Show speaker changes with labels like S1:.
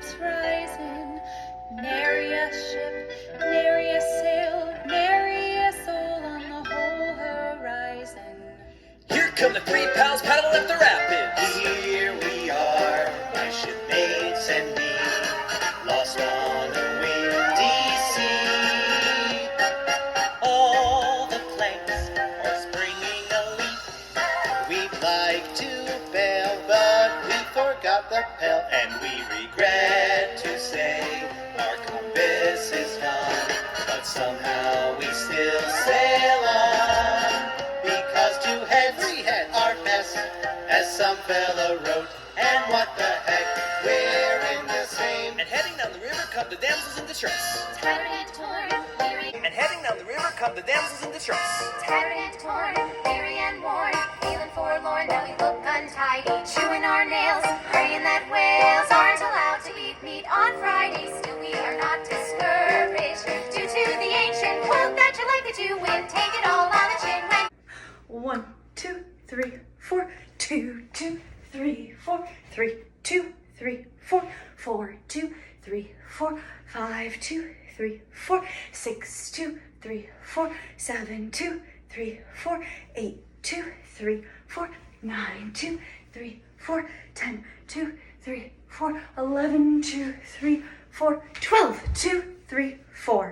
S1: keeps rising. Nary a ship, nary a sail, nary a soul on the whole horizon.
S2: Here come the three pals paddling up the rapids.
S3: Here we are, my shipmates and me, lost on a windy sea. All the planks are springing a leak. We'd like to bail, but we forgot the pail, and we regret to say our compass is gone. But somehow we still sail on, because two heads are best, as some fella wrote. And what the heck, we're in the same.
S2: And heading down the river come the damsels in distress.
S1: Tattered and torn, weary,
S2: And heading down the river come the damsels in distress.
S1: tattered and torn, weary and worn, feeling forlorn that we look untidy, chewing our nails, praying that whales aren't allowed to eat meat on Friday. Still we are not discouraged, due to the ancient quote that you like that you win, take it all on the chin when
S4: 1, 2, 3, 4, 2, 2, 3, 4, 3, 2, 3, 4, 4, 2, 3, 4, 5, 2, 3, 4, 6, 2, 3, 4, 7, 2, 3, 4, 8, 2, 3, 4, 9, 2, 3, 4, 10, 2, 3, 4, 11, 2, 3, 4, 12, 2, 3, 4.